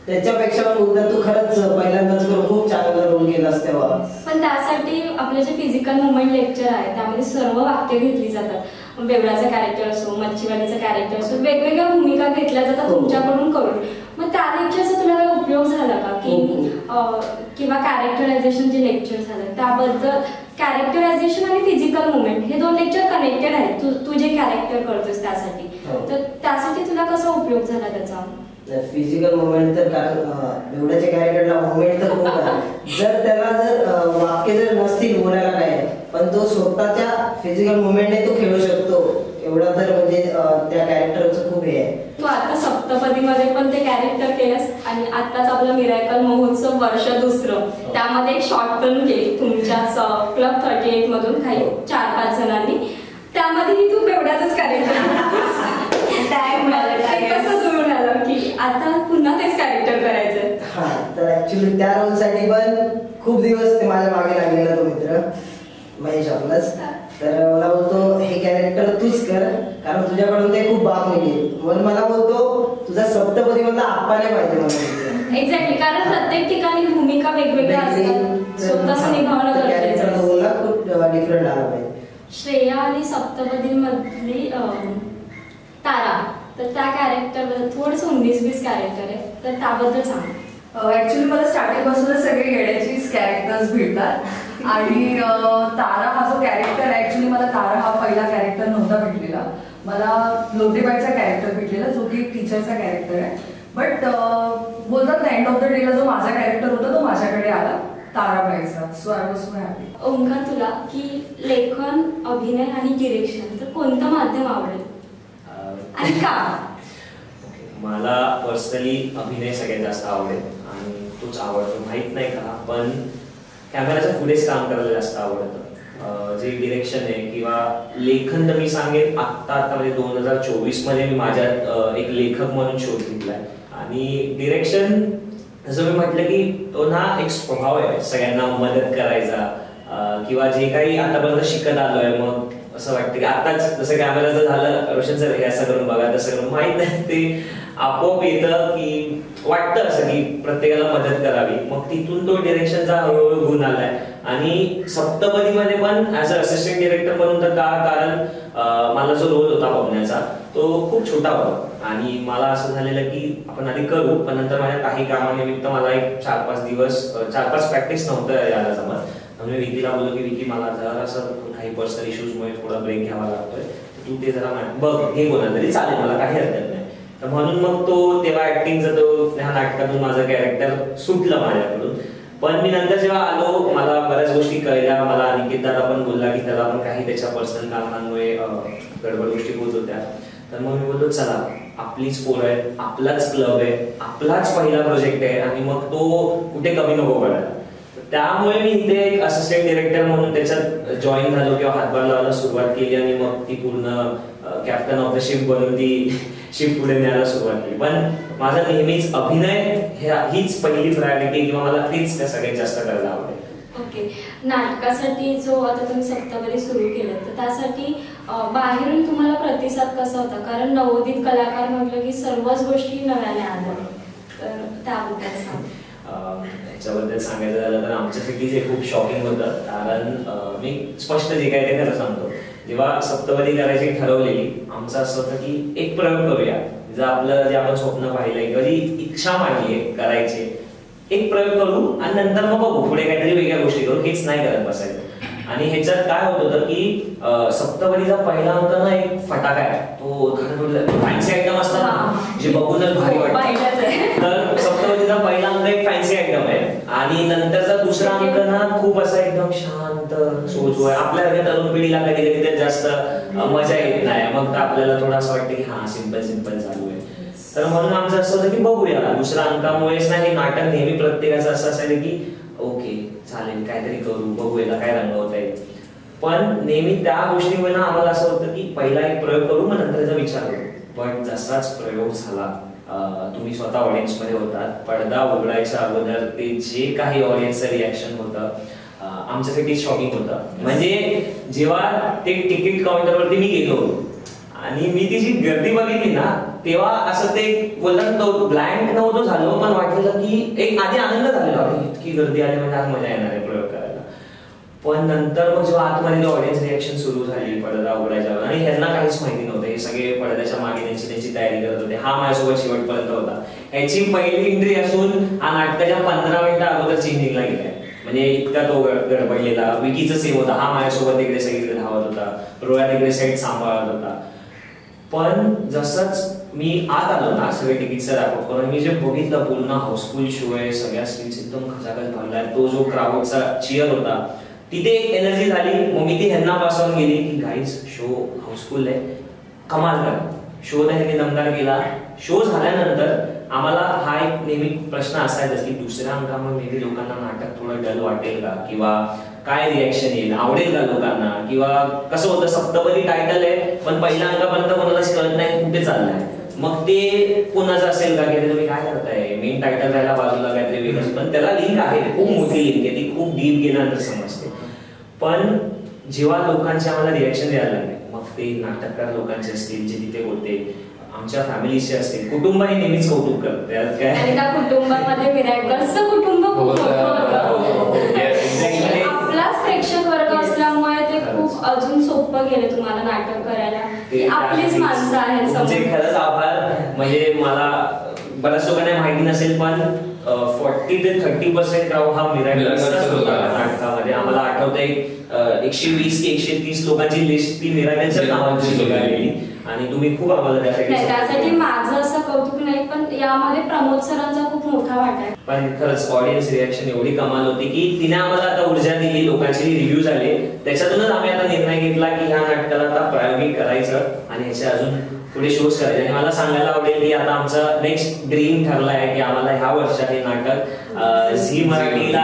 त्याच्यापेक्षा पण बोलतात तू खरंच पहिल्यांदाच करून खूप चांगला रोल केलास तेव्हा. पण त्यासाठी आपले जे फिजिकल मुवमेंट लेक्चर आहे त्यामध्ये सर्व वाक्य घेतली जातात. बेवड्याचं कॅरेक्टर असो, मच्छीवालीचं कॅरेक्टर असो, वेगवेगळ्या भूमिका घेतल्या जातात तुमच्याकडून करून. मग त्या लेक्चरचा तुला काही उपयोग झाला का की किंवा कॅरेक्टरायझेशन जे लेक्चर झालं त्याबद्दल, कॅरेक्टरायझेशन आणि फिजिकल मुवमेंट हे 2 लेक्चर कनेक्टेड आहेत तू जे कॅरेक्टर करतोस त्यासाठी. तर त्यासाठी तुला कसा उपयोग झाला त्याचा? फिजिकल मुवमेंट तर कारण बेवड्याच्या कॅरेक्टरला मुवमेंट तर खूप आहे. जर त्याला जर वाक्य जर नसतील बोलायला काय, पण तो स्वतःच्या फिजिकल मुवमेंटने तो खेळू शकतो. एवढा तर म्हणजे त्या कॅरेक्टरचं खूप हे आहे. तू आता सप्तपदीमध्ये पण ते कॅरेक्टर केलंस आणि आताच आपला मिरॅकल महोत्सव वर्ष 2 त्यामध्ये एक शॉर्ट फिल्म केली तुमच्याच क्लब 38 मधून काही 4-5 जणांनी. त्यामध्येही तू बेवड्याचंच कॅरेक्टर कसं जुळून आलं की आता पुन्हा तेच कॅरेक्टर करायचं? हा, तर ऍक्च्युली त्या रोलसाठी पण खूप दिवस ते माझ्या मागे लागलेला तो मित्र महेश आपलाच. तर मला बोलतो हे कॅरेक्टर तूच कर, कारण तुझ्याकडून ते खूप बाप निघेल. मग मला बोलतो तुझा सप्तपदी मधला आप्पाने पाहिजे मला. एक्झॅक्टली, कारण प्रत्येक ठिकाणी भूमिका वेगवेगळ्या असतात, स्वतःच निभावणं गरजेचं बोलला खूप डिफरंट आला पाहिजे. श्रेया आणि सप्तपदी मधली तारा, तर त्या कॅरेक्टरबद्दल थोडंसं 19-20 कॅरेक्टर आहे, तर त्याबद्दल सांग. ऍक्च्युली मला स्टार्टिंग पासूनच सगळे येड्याचीच कॅरेक्टर्स भेटतात आणि तारा हा जो कॅरेक्टर आहे, ऍक्च्युली मला तारा हा पहिला कॅरेक्टर नव्हता भेटलेला. मला लोटेबाईचा कॅरेक्टर भेटलेला जो की टीचरचा कॅरेक्टर आहे. बट बोलतात ना एंड ऑफ द डेला जो माझा कॅरेक्टर होता तो माझ्याकडे आला ताराबाईचा. So I was so happy. Omkar, तुला की लेखन, अभिनय आणि डिरेक्शन तर कोणतं माध्यम आवडेल आणि का? मला पर्सनली अभिनय सगळ्यात जास्त आवडेल आणि तोच आवडतो, माहित नाही का, पण कॅमेराच्या पुढेच काम करायला जास्त आवडतं. जे डिरेक्शन आहे किंवा लेखन तर मी सांगेन आता म्हणजे 2024 मध्ये मी माझ्यात एक लेखक म्हणून शोध घेतलाय. आणि डिरेक्शन जसं मी म्हटलं की तो ना एक स्वभाव आहे सगळ्यांना मदत करायचा किंवा जे काही आतापर्यंत शिकत आलोय. मग असं वाटतं की आताच जसं कॅमेराचं झालं, रोशन सर हे असं करून बघा तसं करून, माहित नाही ते आपोआप येतं की वाटतं असं की प्रत्येकाला मदत करावी. मग तिथून तो डिरेक्शनचा हळूहळू गुण आलाय. आणि सप्तपदीमध्ये पण ऍज अ असिस्टंट डिरेक्टर म्हणून तर कारण मला जो रोल होता बघण्याचा तो खूप छोटा होता आणि मला असं झालेलं की आपण आधी करू, पण नंतर माझ्या काही कामानिमित्त मला एक 4-5 दिवस 4-5 प्रॅक्टिस नव्हतं यायला जमत. मी विकीला बोललो की विकी मला जरा असं काही पर्सनल इश्यूजमुळे थोडा ब्रेक घ्यावा लागतोय, तू ते जरा बघ हे कोणा तरी चालेल, मला काही हरकत नाही. तर म्हणून मग तो तेव्हा ऍक्टिंगचा तो ह्या नाटकातून माझं कॅरेक्टर सुटलं माझ्याकडून. पण मी नंतर जेव्हा आलो मला बऱ्याच गोष्टी कळल्या. मला अनिकेत दादा पण बोलला की त्याला पण काही त्याच्या पर्सनल कामांमुळे गडबड गोष्टी होत होत्या. तर मग मी बोललो चला आपलीच पोर आहे, आपलाच क्लब आहे, आपलाच पहिला प्रोजेक्ट आहे आणि मग तो कुठे कमी नको पडायला. त्यामुळे मी इथे एक असिस्टंट डिरेक्टर म्हणून त्याच्यात जॉईन झालो किंवा हातभार लावायला सुरुवात केली आणि मग ती पूर्ण कॅप्टन ऑफ द शिप बनून ती शिप पुढे न्यायला सुरुवात केली. पण माझा नेहमीच अभिनय हीच पहिली प्रायोरिटी किंवा मला तीच त्या सगळ्यात जास्त करायला आवडेल. ओके, नाटकासाठी जो आता तुम्ही सप्तपदी सुरू केलं तर त्यासाठी बाहेरून तुम्हाला प्रतिसाद कसा होता? कारण नवोदित कलाकार म्हटलं की सर्वच गोष्टी नव्याने आल्या, तर त्याबद्दल सांग. ह्याच्याबद्दल सांगायचं झालं तर आमच्यासाठी हे खूप शॉकिंग होतं. कारण मी स्पष्ट जे काय ते खरं सांगतो, जेव्हा सप्तपदी करायची ठरवलेली आमचं असं होतं की एक प्रयोग करूया, जर आपलं जे आपण स्वप्न पाहिलंय किंवा जी इच्छा मांडली करायची, एक प्रयोग करू आणि नंतर मग बघू पुढे काहीतरी वेगळ्या गोष्टी करू, हेच नाही करत बसायचं. आणि ह्याच्यात काय होत होतं की सप्तपदीचा पहिला अंक ना एक फटाका आहे, तो फॅन्सी आयटम असतात ना जे बघूनच भारी वाटतं. तर सप्तपदीचा पहिला अंक एक फॅन्सी आयटम आहे आणि नंतरचा दुसरा अंक ना खूप असा एकदम शांत सोजू आहे. आपल्या तरुण पिढीला कधी कधी त्यात जास्त मजा येत नाही, मग आपल्याला थोडं असं वाटतं की हा सिंपल सिंपल चालू आहे. तर म्हणून आमचं असं होतं की बघूया, दुसऱ्या अंकामुळेच नाही, नाटक नेहमी प्रत्येकाचं असं असायचं की ओके चालेल काहीतरी करू, बघूया काय रंगवता येईल. पण नेहमी त्या गोष्टीमुळे ना आम्हाला असं होतं की पहिला एक प्रयोग करू मग नंतर त्याचा विचार करू. पण जसाच प्रयोग झाला, तुम्ही स्वतः ऑडियन्स मध्ये होतात, पडदा उघडायच्या अगोदर ते जे काही ऑडियन्सचं रिॲक्शन होतं आमच्यासाठी शॉकिंग होतं. म्हणजे जेव्हा ते तिकीट काउंटरवरती मी गेलो आणि मी ती जी गर्दी बघितली ना, तेव्हा असं ते बोलतात ब्लँक नव्हतं झालो, पण वाटलेलं की एक आधी आनंद झालेला, इतकी गर्दी आली म्हणजे आज मजा येणार आहे प्रयोग करायला. पण नंतर मग जेव्हा आतमध्ये ऑडियन्स रिॲक्शन सुरू झाली पडदा उघडायच्यावर, आणि ह्यांना काहीच माहिती नव्हतं, हे सगळे पडद्याच्या मागे त्यांची तयारी करत होते. हा माझ्यासोबत शेवटपर्यंत होता. ह्याची पहिली एंट्री असून हा नाटकाच्या 15 मिनिटं अगोदर चेंजिंगला गेलाय. म्हणजे इतका तो गडबडलेला. विकीचं सेम होता, हा माझ्यासोबत इकडे सगळीकडे धावत होता, रोया तिकडे साईड सांभाळत होता. पण जसंच मी आत आलो ना सगळे तिकीटचं रॅपअप करून, मी जे बघितलं पूर्ण हाऊसफुल शो आहे, सगळ्या सीट्स एकदम खचाखच भरलाय, तो जो क्राऊडचा चिअर होता तिथे एक एनर्जी झाली. मग मी ती ह्यांना पासवून गेली की गाईज शो हाऊसफुल आहे, कमाल करा. शो त्यांनी दमदार केला. शो झाल्यानंतर आम्हाला हा एक नेहमी प्रश्न असायचा की दुसऱ्या अंकामुळे मेबी लोकांना नाटक थोडं डल वाटेल का, किंवा काय रिॲक्शन येईल, आवडेल का लोकांना, किंवा कसं होतं सप्तपदी टायटल आहे पण पहिल्या अंकापर्यंत कोणालाच कळत नाही कुठे चाललंय, मग ते कोणाचं असेल का की तुम्ही काय करताय, मेन टायटल राहायला बाजूला काहीतरी वेगळं. पण त्याला लिंक आहे, खूप मोठी लिंक आहे, ती खूप डीप गेल्यानंतर समजते. पण जेव्हा लोकांचे आम्हाला रिॲक्शन द्यायला लागले, मग ते नाटककार लोकांचे असतील जे तिथे होते, आमच्या फॅमिलीचे असतील, कुटुंबाने नेहमीच कौतुक करत काय त्या कुटुंबामध्ये मिरॅकल्सचं कुटुंब खूप मोठं होतं. आपलाच प्रेक्षक वर्ग असल्यामुळे ते खूप अजून सोपं गेलं तुम्हाला नाटक करायला. आपलीच माणसं आहेत. खरंच आभार. म्हणजे मला बऱ्याच लोकांना माहिती नसेल पण 40 ते 30% क्राऊड हा मिरॅकल्सचाच होता नाटकामध्ये. आम्हाला आठवतंय 120 की 130 लोकांची लिस्ट ती मिरॅकल्सच्या नावाची निघालेली, आणि तुम्ही खूप आम्हाला त्यासाठी माझं असं कौतुक नाही, पण यामध्ये प्रमोद सरांचा खूप मोठा वाटा आहे. पण खरंच ऑडियन्स रिॲक्शन एवढी कमाल होती की तिने आम्हाला आता ऊर्जा दिली, लोकांचे रिव्ह्यूज आले, त्याच्यातूनच आम्ही आता निर्णय घेतला की ह्या नाटकाला आता प्रायोगिक करायचं आणि ह्याचे अजून पुढे शोज करायचे. आणि मला सांगायला आवडेल की आता आमचा नेक्स्ट ड्रीम ठरला आहे की आम्हाला ह्या वर्षात हे नाटक झी मराठीला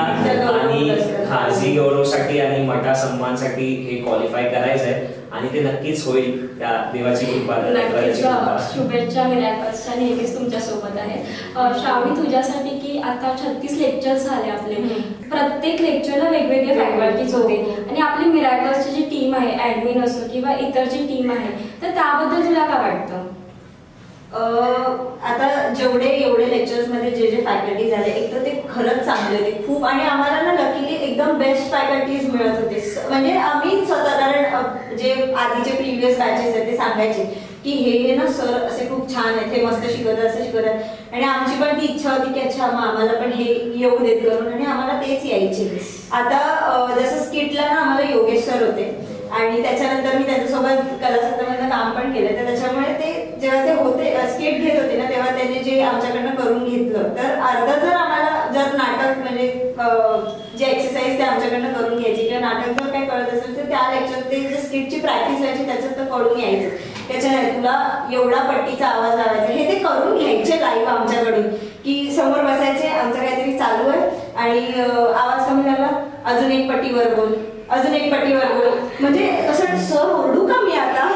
आणि झी गौरवसाठी आणि मटा सन्मानसाठी हे क्वालिफाय करायचं आहे, आणि ते नक्कीच होईल. त्या देवाची कृपा. शुभेच्छा. मिरॅकल्सच्या नेहमीच तुमच्या सोबत आहे. श्रावणी, तुझ्यासाठी की आता 36 लेक्चर्स झाले आपले, प्रत्येक लेक्चरला वेगवेगळे फॅकल्टीज होते, आणि आपली मिरॅकल्सची जी टीम आहे, ऍडमिन असो किंवा इतर जी टीम आहे, तर त्याबद्दल तुला काय वाटतं? आता एवढे लेक्चर्स मध्ये जे फॅकल्टी झाले, एक तर ते खरंच चांगले होते खूप, आणि आम्हाला ना लकीली एकदम बेस्ट फॅकल्टीज मिळत होते. म्हणजे आम्ही स्वतः, कारण जे आधीचे प्रिव्हियस बॅचेस आहेत ते सांगायचे की हे ना सर असे खूप छान आहेत, हे मस्त शिकवतात, असं शिकवतात, आणि आमची पण ती इच्छा होती की अच्छा मग आम्हाला पण हे येऊ देत करून, आणि आम्हाला तेच यायचे. आता जसं स्किटला ना आम्हाला योगेश सर होते, आणि त्याच्यानंतर मी त्यांच्यासोबत कलाक्षेत्रामध्ये काम पण केलं, तर त्याच्यामुळे ते जेव्हा ते होते स्किट घेत होते ना, तेव्हा त्यांनी जे आमच्याकडनं करून घेतलं, तर अर्धा जर आम्हाला जर नाटक म्हणजे जे एक्सरसाइज ते आमच्याकडनं करून घ्यायची, किंवा नाटक जर काही कळत असेल तर त्या लेक्चर ते जे स्किटची प्रॅक्टिस व्हायची त्याच्यात तर कळून यायचं. त्याच्या नाही तुला एवढा पट्टीचा आवाज लावायचा, हे ते करून घ्यायचे लाईव्ह आमच्याकडून, की समोर बसायचे, आमचं काहीतरी चालू आहे आणि आवाज कमी झाला, अजून एक पट्टीवर बोल, अजून एक पट्टीवर बोल. म्हणजे असं सर ओरडू का मी आता,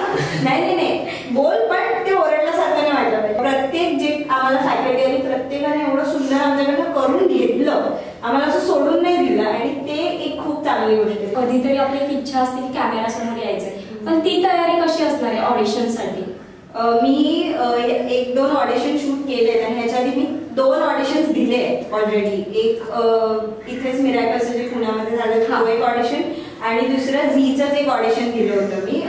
नाही बोल, पण ते ओरडल्यासारखं नाही वाटलं पाहिजे. प्रत्येक जे आम्हाला फॅकल्टी आली प्रत्येकाने एवढं सुंदर आमच्याकडनं करून घेतलं, आम्हाला असं सोडून नाही दिलं आणि ते एक खूप चांगली गोष्ट आहे. कधीतरी आपली एक इच्छा असते की कॅमेरा समोर यायचंय, पण ती तयारी कशी असणार आहे ऑडिशनसाठी? मी 1-2 ऑडिशन शूट केलेत आणि ह्याच्या आधी मी 2 ऑडिशन्स दिले ऑलरेडी. एक इथेच मिरॅकल्सचं जे पुण्यामध्ये झालं तो एक ऑडिशन आणि दुसरं झीचं एक ऑडिशन दिलं होतं मी.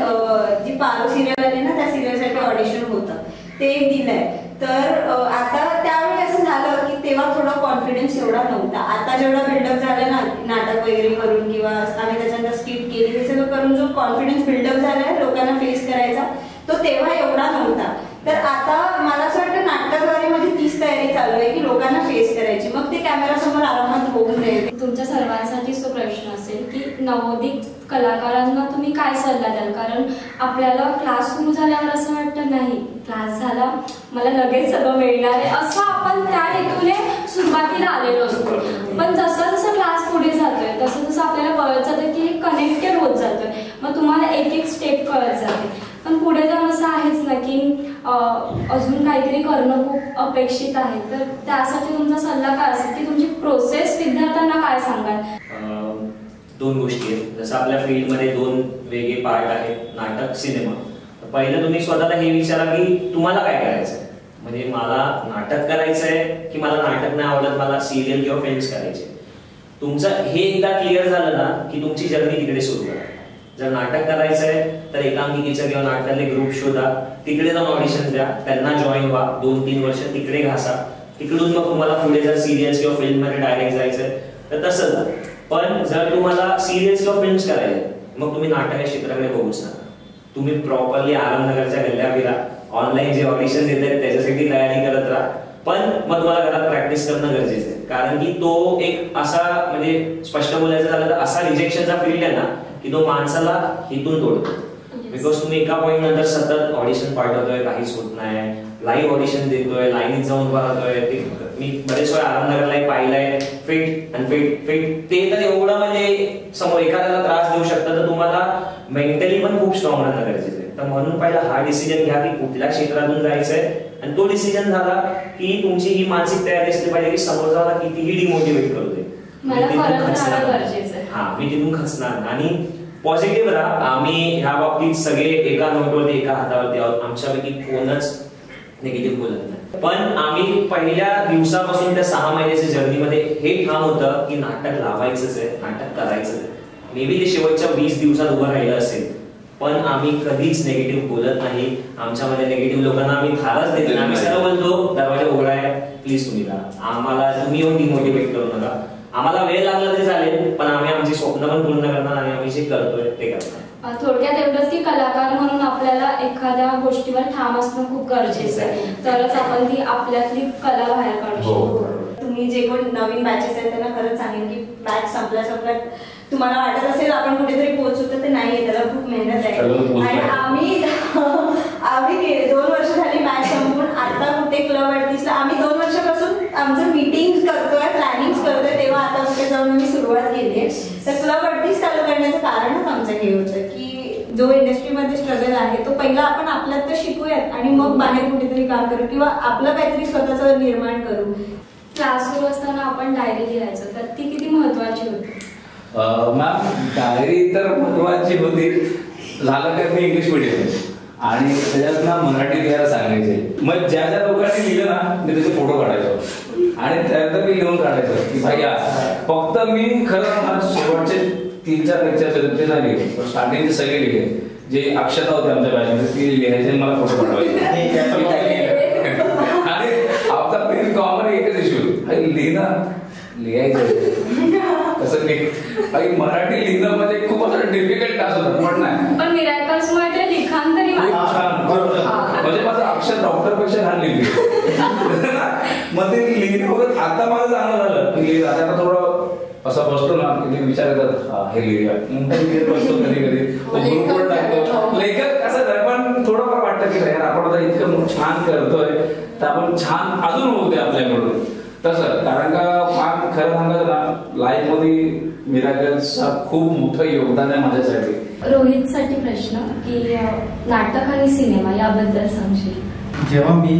जी पारो सिरियल आहे ना त्या सिरियलसाठी ऑडिशन होतं ते एक दिलंय. तर आता त्यावेळी असं झालं की तेव्हा थोडा कॉन्फिडन्स एवढा नव्हता. आता जेवढा बिल्डअप झाला ना नाटक वगैरे करून किंवा आम्ही त्याच्यानंतर स्किट केली हे सगळं करून जो कॉन्फिडन्स बिल्डअप झालाय लोकांना फेस करायचा तो तेव्हा एवढा नव्हता. तर आता मला असं वाटतं नाटकाद्वारे माझी तीच तयारी चालू आहे की लोकांना फेस करायची, मग ते कॅमेरासमोर आरामात होऊन जाईल. तुमच्या सर्वांसाठीच तो प्रश्न असेल की नवोदित कलाकारांना तुम्ही काय सल्ला द्याल? कारण आपल्याला क्लास सुरू झाल्यावर असं वाटतं नाही क्लास झाला मला लगेच सगळं मिळणार आहे असं आपण त्या हेतूने सुरुवातीला आलेलो असतो. पण जसं जसं क्लास पुढे जातोय तसं तसं आपल्याला कळत जातं की हे कनेक्टेड होत जातोय, मग तुम्हाला एक एक स्टेप कळत जाते. पण पुढे जाऊन असं आहेच ना की अजून काहीतरी करणं खूप अपेक्षित आहे. तर त्यासाठी तुमचा सल्ला काय असेल की तुमची प्रोसेस विद्यार्थ्यांना काय सांगाल? 2 गोष्टी आहेत. जसं आपल्या फील्डमध्ये 2 वेगळे पार्ट आहेत, नाटक, सिनेमा. पहिलं तुम्ही स्वतःला हे विचारा की तुम्हाला काय करायचंय. म्हणजे मला नाटक करायचंय की मला नाटक नाही आवडत, मला सिरियल किंवा फिल्म्स करायचे. तुमचं हे एकदा क्लिअर झालं ना की तुमची जर्नी तिकडे सुरू करा. जर नाटक करायचंय तर एकांकिकेचं किंवा नाटकातले ग्रुप शोधा, तिकडे जाऊन ऑडिशन द्या, त्यांना जॉईन व्हा, 2-3 वर्ष तिकडे घासा. तिकडून मग तुम्हाला पुढे जर सिरियल्स किंवा फिल्म मध्ये डायरेक्ट जायचंय तर तसंच. पण जर तुम्हाला सिरियल्स किंवा फिल्म्स करायचे मग तुम्ही नाटक या क्षेत्राकडे बघूच नका. तुम्ही प्रॉपरली आरामनगरच्या गल्ल्या फिरा, ऑनलाईन जे ऑडिशन देत आहेत त्याच्यासाठी तयारी करत राहा. पण मग तुम्हाला घरात प्रॅक्टिस करणं गरजेचं आहे, कारण की तो एक असा म्हणजे स्पष्ट बोलायचं झालं तर असा रिजेक्शनचा फील्ड आहे ना की तो माणसाला इथून तोडतो. बिकॉज तुम्ही एका पॉईंट नंतर सतत ऑडिशन पाठवतोय, काहीच होत नाही, लाईव्ह ऑडिशन देतोय, लाईनीत जाऊन पाहतोय. मी बरेच वेळा आरामनगरला पाहिलंय, फिट आणि फिट ते तर एवढं म्हणजे समोर एखाद्याला त्रास देऊ शकतं. तर तुम्हाला मेंटली पण खूप स्ट्रॉंग राहणं गरजेचं आहे. तर म्हणून पहिला हा डिसिजन घ्या की कुठल्या क्षेत्रातून जायचंय आणि तो डिसिजन झाला की तुमची ही मानसिक तयारी असली पाहिजे की समोर जाऊन कितीही डिमोटिवेट करू दे, हा मी तिथून खचणार आणि पॉझिटिव्ह राहा. आम्ही ह्या बाबतीत सगळे एका नोटवरती एका हातावरती आहोत, आमच्यापैकी कोणच निगेटिव्ह बोलत नाही. पण आम्ही पहिल्या दिवसापासून त्या 6 महिन्याच्या जर्नीमध्ये हे ठाम होतं की नाटक लावायचंच आहे, नाटक करायचं आहे. मे बी ते शेवटच्या 20 दिवसात उभं राहिलं असेल, पण आम्ही कधीच निगेटिव्ह बोलत नाही. आमच्यामध्ये निगेटिव्ह लोकांना आम्ही थारच देत नाही. आम्ही सर्व बोलतो दरवाजा उघडा आहे, प्लीज तुम्ही राहा, आम्हाला तुम्ही येऊन डिमोटिवेट करू नका. आम्हाला वेळ लागला तरी चालेल, पण आम्ही आमची स्वप्न पण पूर्ण करणार आणि आम्ही जे करतोय ते करणार. थोडक्यात एवढंच की कलाकार म्हणून आपल्याला एखाद्या गोष्टीवर ठाम असणं खूप गरजेचं आहे, तरच आपण ती आपल्यातली कला बाहेर काढू शकतो. तुम्ही जे कोण नवीन बॅचेस आहेत त्यांना खरंच सांगेन की बॅच संपल्या तुम्हाला वाटत असेल आपण कुठेतरी पोहोचू तर ते नाहीये, त्याला खूप मेहनत आहे. आणि आम्ही 2 वर्ष झाली बॅच संपून आता कुठे क्लब आर्टिस्टला आम्ही 2 वर्षापासून आमचं मीटिंग करतोय, प्लॅनिंग करतोय, तेव्हा आता कुठे जाऊन आम्ही सुरुवात केली आहे. तर क्लब आर्टिस्ट चालू करण्याचं कारणच आमचं हे होतं की जो इंडस्ट्रीमध्ये स्ट्रगल आहे तो पहिला आपण आपल्यात तर शिकूयात आणि मग बाहेर कुठेतरी काम करू किंवा आपलं काहीतरी स्वतःचं निर्माण करू. क्लास सुरू असताना आपण डायरी लिहायचो, तर ती किती महत्वाची होती? मॅम डायरी तर महत्वाची होती. झालं काय मी इंग्लिश मीडियम आणि त्याच्यात ना मराठी लिहायला सांगायचे. मग ज्या ज्या लोकांनी लिहिलं ना मी त्याचे फोटो काढायचो आणि त्यानंतर मी लिहून काढायचो की भाई फक्त मी खरं शेवटचे 3-4 लेक्चर ते नाही लिहिले, स्टार्टिंगचे सगळे लिहिले. जे अक्षता होते आमच्या बॅचमध्ये ती लिहायचे मला फोटो पाठवायचे. आणि आपला मेन कॉमन एकच इश्यू लिहायचं कसं नाही. मराठी लिहिणं म्हणजे खूप असं डिफिकल्ट टास्क होतं, पण नाही. पण मिरॅकल्समुळे ते लिखाण तरी छान, म्हणजे माझं अक्षर डॉक्टरपेक्षा छान लिहिली. मग ते लिहिण्यावर आता माझं चांगलं झालं की आता थोडं असं बसतो ना की विचार करतात हे लिहिूया, बसतो कधी कधी लेखक असं पण थोडंफार आपण इतकं छान करतोय तर आपण छान अजून होऊ दे आपल्याकडून तसं. कारण का खरं सांगायचं ना, लाईफ मध्ये मिराकल्सचा खूप मोठं योगदान आहे माझ्यासाठी. रोहितसाठी प्रश्न की नाटक आणि सिनेमा याबद्दल सांगशील? जेव्हा मी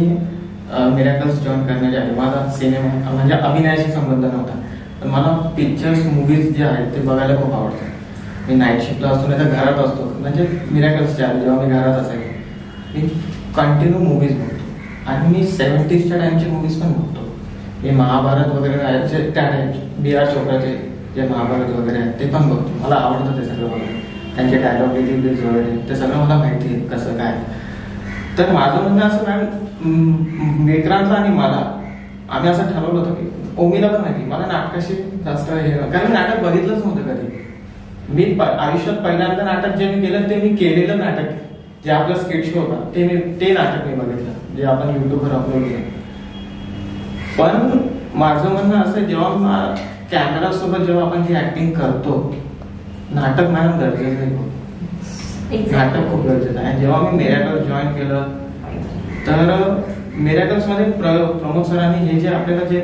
मिरॅकल्स जॉईन करण्याच्या आधी माझा सिनेमा म्हणजे अभिनयाशी संबंध नव्हता, पण मला पिक्चर्स मूवीज जे आहेत ते बघायला खूप आवडतात. मी नाईट शिफ्टला असतो नाही तर घरात असतो, म्हणजे मिरॅकल्सच्या आधी जेव्हा मी घरात असायचो मी कंटिन्यू मूवीज बघतो आणि मी 70sच्या टाइमचे मूवीज पण बघतो. मी महाभारत वगैरे आहेत त्या टाइमचे बी.आर. चोप्राचे जे महाभारत वगैरे आहेत ते पण बघतो. मला आवडतं ते सगळं बघायला, त्यांचे डायलॉग डिलिव्हरीज वगैरे ते सगळं मला माहिती आहे कसं काय. तर माझं म्हणणं असं मॅम, विक्रांत आणि मला आम्ही असं ठरवलं होतं की ओमीला पण माहिती मला नाटकाशी जास्त हे, कारण मी नाटक बघितलंच नव्हतं कधी. मी आयुष्यात पहिल्यांदा नाटक जे मी केलं ते मी केलेलं नाटक, जे आपलं स्किट शो होता ते नाटक मी बघितलं जे आपण युट्यूबवर अपलोड केलं. पण माझं म्हणणं असं, जेव्हा कॅमेरा सोबत जेव्हा आपण जी ऍक्टिंग करतो, नाटक मॅडम गरजेचं आहे, नाटक खूप गरजेचं आहे. जेव्हा मी मिरॅकल्स जॉईन केलं तर मिरॅकल्स मध्ये प्रमोद सरांनी हे जे आपल्याला जे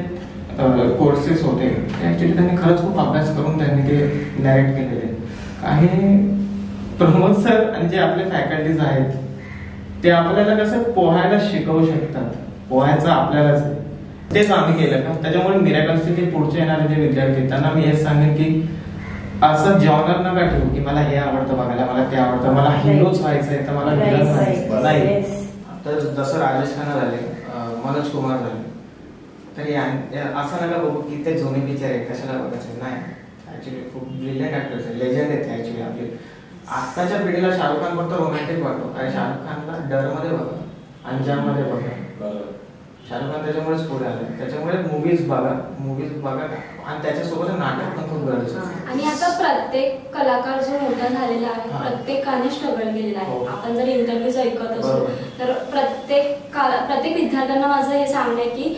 कोर्सेस होते ऍक्च्युली त्यांनी खरंच खूप अभ्यास करून त्यांनी ते नॅरेट केलेले. आणि प्रमोद सर आणि जे आपले फॅकल्टीज आहेत ते आपल्याला कसं पोहायला शिकवू शकतात, पोहायचं आपल्यालाच आहे. तेच आम्ही केलं का. त्याच्यामुळे मिरॅकल्सचे जे पुढचे येणारे जे विद्यार्थी त्यांना मी हेच सांगेन की असं जॉनर नका ठेवू की मला हे आवडतं बघायला, मला ते आवडतं, मला हिरोच व्हायचंय तर मला विलन व्हायचं नाही. तर जसं राजेश खन्ना झाले, मनोज कुमार झाले, तर असं नका बघू की ते जुने पिक्चर आहे कशाला बघायचं. नाही, ऍक्च्युली खूप ब्रिलियंट ऍक्टर्स आहे, लेजंड आहेत ऍक्च्युली आपले. आत्ताच्या पिढीला शाहरुख खान फक्त रोमॅन्टिक वाटतो, आणि शाहरुख खानला डर मध्ये बघा, अंजाम मध्ये बघा. शाहरुख खान त्याच्यामुळेच पुढे आले. त्याच्यामुळे मूवीज बघा आणि त्याच्यासोबत नाटक पण खूप गरजेचं आहे. आणि आता प्रत्येक कलाकार जो मोठा झालेला आहे प्रत्येकाने स्ट्रगल केलेला आहे. आपण जर इंटरव्ह्यूज ऐकत असतो तर प्रत्येक विद्यार्थ्यांना माझं हे सांगणं आहे की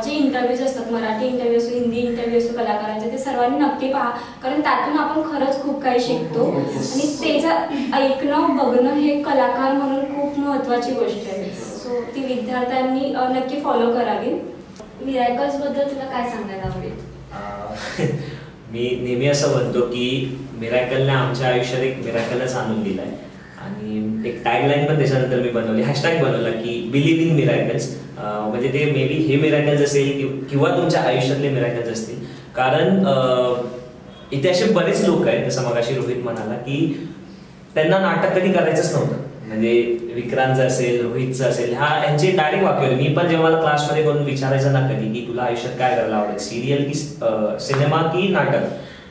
जे इंटरव्ह्यूज असतात, मराठी इंटरव्ह्यू असो, हिंदी इंटरव्ह्यू असो कलाकारांचे, ते सर्वांनी नक्की पहा, कारण त्यातून आपण खरंच खूप काही शिकतो. आणि त्याचं ऐकणं बघणं हे कलाकार म्हणून खूप महत्वाची गोष्ट आहे. सो ती विद्यार्थ्यांनी नक्की फॉलो करावी. मिरॅकल्स बद्दल तुला काय सांगायला आवडेल? मी नेहमी असं म्हणतो की मिरॅकलने आमच्या आयुष्यात एक मिरॅकलच आणून दिलाय. आणि एक टॅगलाईन पण त्याच्यानंतर मी बनवली, हॅशटॅग बनवला की बिलीव्ह इन मिरॅकल्स. म्हणजे ते मे बी हे मिरॅकल्स असेल किंवा तुमच्या आयुष्यातले मिरॅकल्स असतील. कारण इथे असे बरेच लोक आहेत, जसं मगाशी रोहित म्हणाला की त्यांना नाटक कधी करायचंच नव्हतं. म्हणजे विक्रांतचं असेल, रोहितचं असेल, यांचे डायरेक्ट वाक्य होते. मी पण जेव्हा मला क्लासमध्ये कोण विचारायचं ना कधी की तुला आयुष्यात काय करायला आवडेल, सिरियल की सिनेमा की नाटक,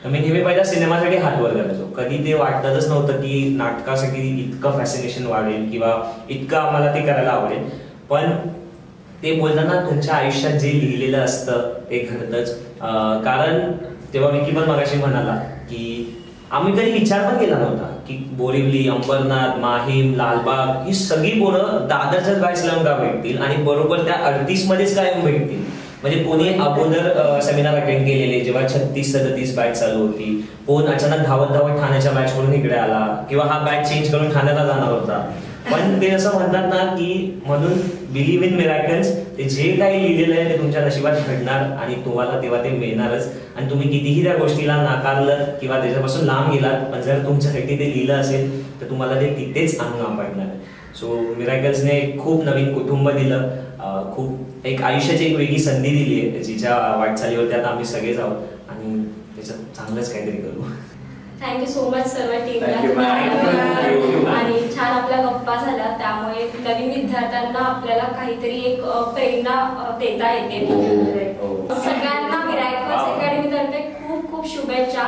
तर मी नेहमी पहिला सिनेमासाठी हात वर करायचो. कधी ते वाटतच नव्हतं की नाटकासाठी इतकं फॅसिनेशन वाढेल किंवा इतकं आम्हाला ते करायला आवडेल. पण ते बोलताना तुमच्या आयुष्यात जे लिहिलेलं असतं ते घडतंच. कारण तेव्हा विकी पण मगाशी म्हणाला की आम्ही कधी विचार पण केला नव्हता की बोरिवली, अंबरनाथ, माहीम, लालबाग ही सगळी पोरं दादरच्याच बॅचला भेटतील आणि बरोबर त्या 38 मध्येच काय भेटतील. म्हणजे कोणी अगोदर सेमिनार अटेंड केलेले जेव्हा 36-37 बॅच चालू होती, कोण अचानक धावत ठाण्याच्या बॅच वरून इकडे आला किंवा हा बॅच चेंज करून ठाण्याला जाणार होता. पण ते असं म्हणतात ना की म्हणून बिलीव्ह इन मिरॅकल्स, ते जे काही लिहिलेलं आहे ते तुमच्या नशिबात घडणार आणि तुम्हाला तेव्हा ते मिळणारच. आणि तुम्ही कितीही त्या गोष्टीला नाकारलं किंवा त्याच्यापासून लांब गेलात, पण जर तुमच्यासाठी ते लिहिलं असेल तर तुम्हाला ते तिथेच आणून आपडणार. सो मिरॅकल्सने खूप नवीन कुटुंब दिलं, खूप एक आयुष्याची एक वेगळी संधी दिली आहे, जिच्या वाटचालीवरती आता आम्ही सगळेच आहोत आणि त्याच्यात चांगलंच काहीतरी करू. थँक्यू सो मच सर्व टीमला. आणि छान आपल्या गप्पा झाल्या, त्यामुळे नवीन विद्यार्थ्यांना आपल्याला काहीतरी एक प्रेरणा देता येते. सगळ्यांना मिरॅकल्स अकॅडमी तर्फे खूप खूप शुभेच्छा.